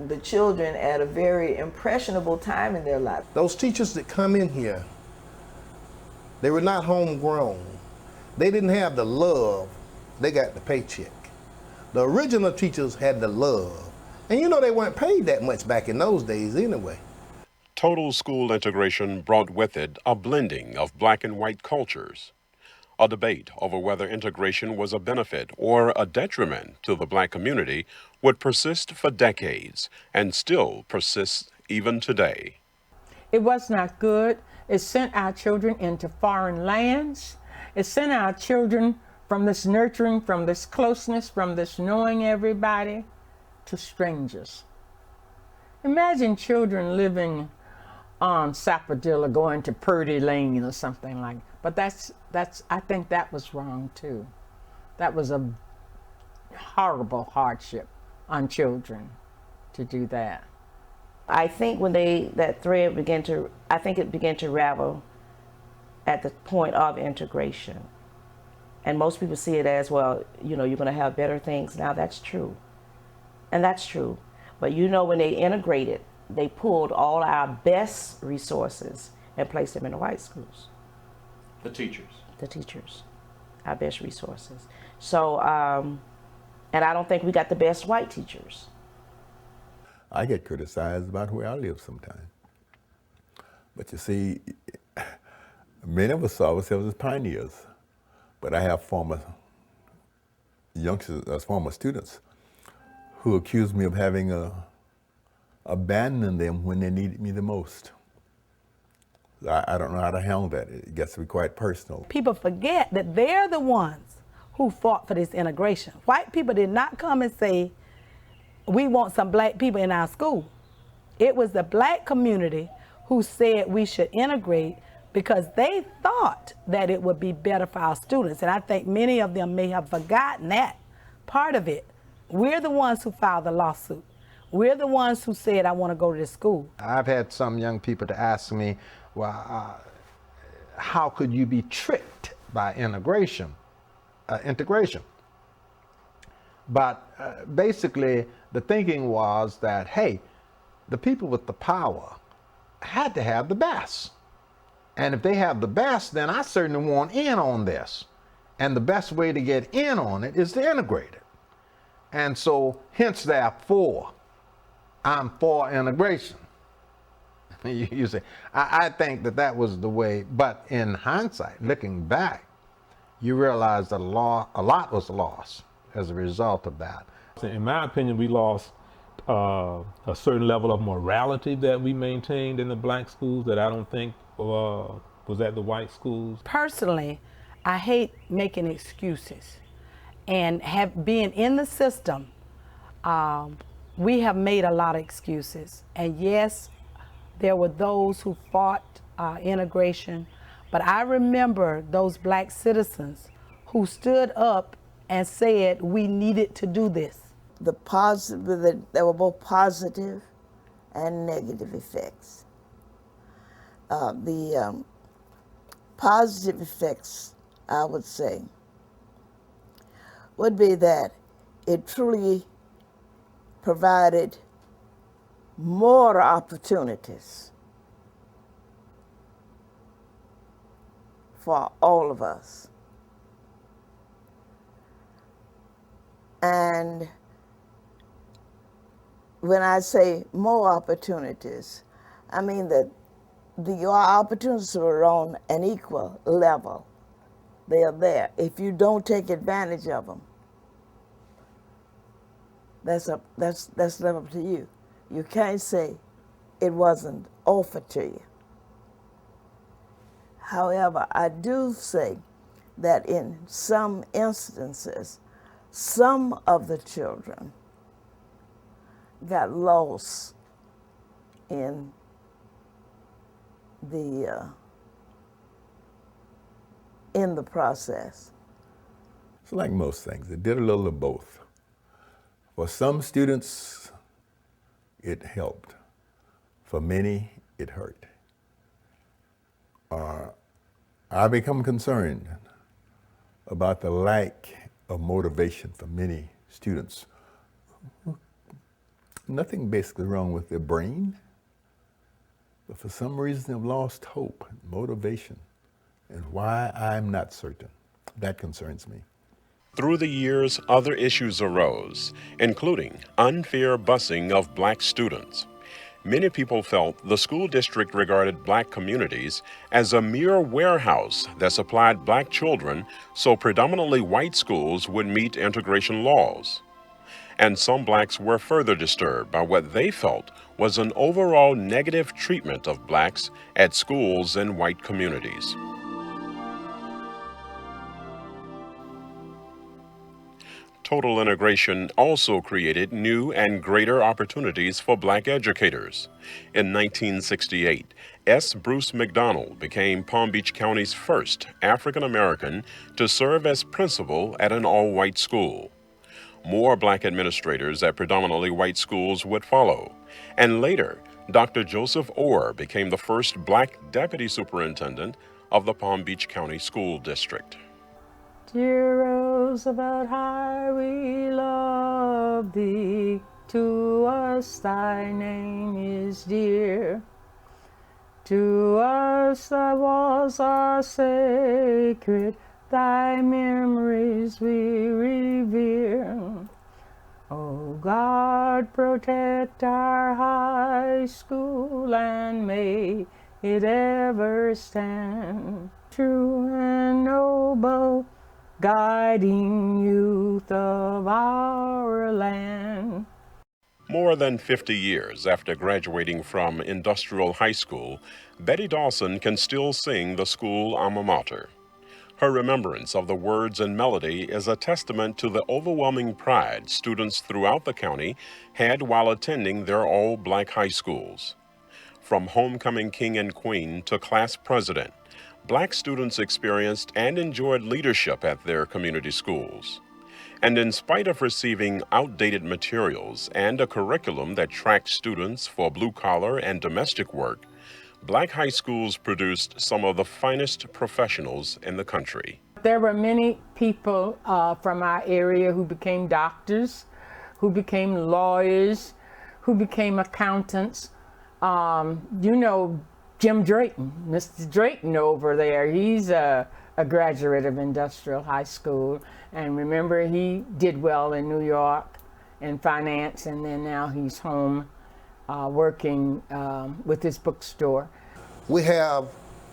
the children at a very impressionable time in their life. Those teachers that come in here, they were not homegrown. They didn't have the love, they got the paycheck. The original teachers had the love, And you know they weren't paid that much back in those days anyway. Total school integration brought with it a blending of black and white cultures. A debate over whether integration was a benefit or a detriment to the black community would persist for decades and still persists even today. It was not good. It sent our children into foreign lands. It sent our children from this nurturing, from this closeness, from this knowing everybody, to strangers. Imagine children living on Sapodilla going to Purdy Lane or something like that. But I think that was wrong too. That was a horrible hardship on children to do that. I think when that thread began to, I think it began to ravel at the point of integration. And most people see it as, well, you know, you're going to have better things. Now that's true. And that's true. But you know, when they integrated, they pulled all our best resources and placed them in the white schools. The teachers. The teachers, our best resources. So, and I don't think we got the best white teachers. I get criticized about where I live sometimes. But you see, many of us saw ourselves as pioneers. But I have former youngsters, former students, who accuse me of having abandoned them when they needed me the most. I don't know how to handle that. It gets to be quite personal. People forget that they're the ones who fought for this integration. White people did not come and say, we want some black people in our school. It was the black community who said we should integrate because they thought that it would be better for our students. And I think many of them may have forgotten that part of it. We're the ones who filed the lawsuit. We're the ones who said, I want to go to this school. I've had some young people to ask me, well, how could you be tricked by integration? But basically, the thinking was that, hey, the people with the power had to have the best. And if they have the best, then I certainly want in on this. And the best way to get in on it is to integrate it. And so, hence therefore, I'm for integration. You say, I think that was the way, but in hindsight, looking back, you realize that a lot was lost as a result of that. In my opinion, we lost a certain level of morality that we maintained in the black schools that I don't think was at the white schools. Personally, I hate making excuses. And being in the system, we have made a lot of excuses. And yes, there were those who fought integration, but I remember those black citizens who stood up and said we needed to do this. There were both positive and negative effects. The positive effects, I would say, would be that it truly provided more opportunities for all of us. And when I say more opportunities, I mean that your opportunities are on an equal level. They are there. If you don't take advantage of them, that's left up to you. You can't say it wasn't offered to you. However, I do say that in some instances, some of the children got lost in the process. It's like most things. It did a little of both. For some students, it helped. For many, it hurt. I become concerned about the lack of motivation for many students. Nothing basically wrong with their brain, but for some reason they've lost hope, motivation, and why I'm not certain. That concerns me. Through the years, other issues arose, including unfair busing of black students. Many people felt the school district regarded black communities as a mere warehouse that supplied black children so predominantly white schools would meet integration laws. And some blacks were further disturbed by what they felt was an overall negative treatment of blacks at schools in white communities. Total integration also created new and greater opportunities for black educators. In 1968, S. Bruce McDonald became Palm Beach County's first African American to serve as principal at an all-white school. More black administrators at predominantly white schools would follow, and later, Dr. Joseph Orr became the first black deputy superintendent of the Palm Beach County School District. Dear Roosevelt High, we love thee. To us thy name is dear. To us thy walls are sacred. Thy memories we revere. Oh God, protect our high school and may it ever stand true and noble, guiding youth of our land. More than 50 years after graduating from Industrial High School, Betty Dawson can still sing the school alma mater. Her remembrance of the words and melody is a testament to the overwhelming pride students throughout the county had while attending their all-black high schools. From homecoming king and queen to class president, black students experienced and enjoyed leadership at their community schools. And in spite of receiving outdated materials and a curriculum that tracked students for blue-collar and domestic work, black high schools produced some of the finest professionals in the country. There were many people from our area who became doctors, who became lawyers, who became accountants. You know, Jim Drayton, Mr. Drayton over there, he's a graduate of Industrial High School. And remember, he did well in New York in finance, and then now he's home working with his bookstore. We have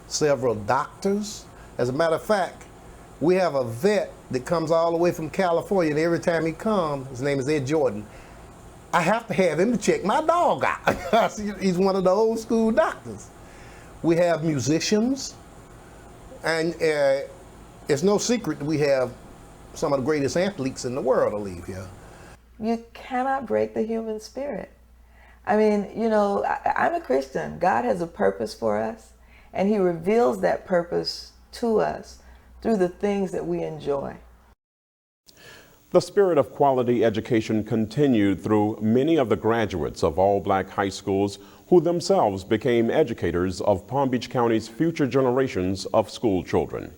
several doctors. As a matter of fact, we have a vet that comes all the way from California, and every time he comes, his name is Ed Jordan, I have to have him to check my dog out. He's one of the old school doctors. We have musicians, and it's no secret that we have some of the greatest athletes in the world to leave here. You cannot break the human spirit. I mean, you know, I'm a Christian. God has a purpose for us, and he reveals that purpose to us through the things that we enjoy. The spirit of quality education continued through many of the graduates of all-black high schools who themselves became educators of Palm Beach County's future generations of school children.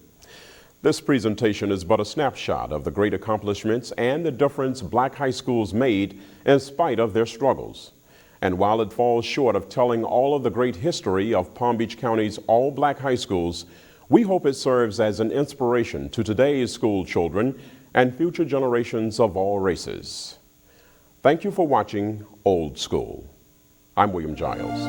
This presentation is but a snapshot of the great accomplishments and the difference black high schools made in spite of their struggles. And while it falls short of telling all of the great history of Palm Beach County's all-black high schools, we hope it serves as an inspiration to today's school children and future generations of all races. Thank you for watching Old School. I'm William Jiles.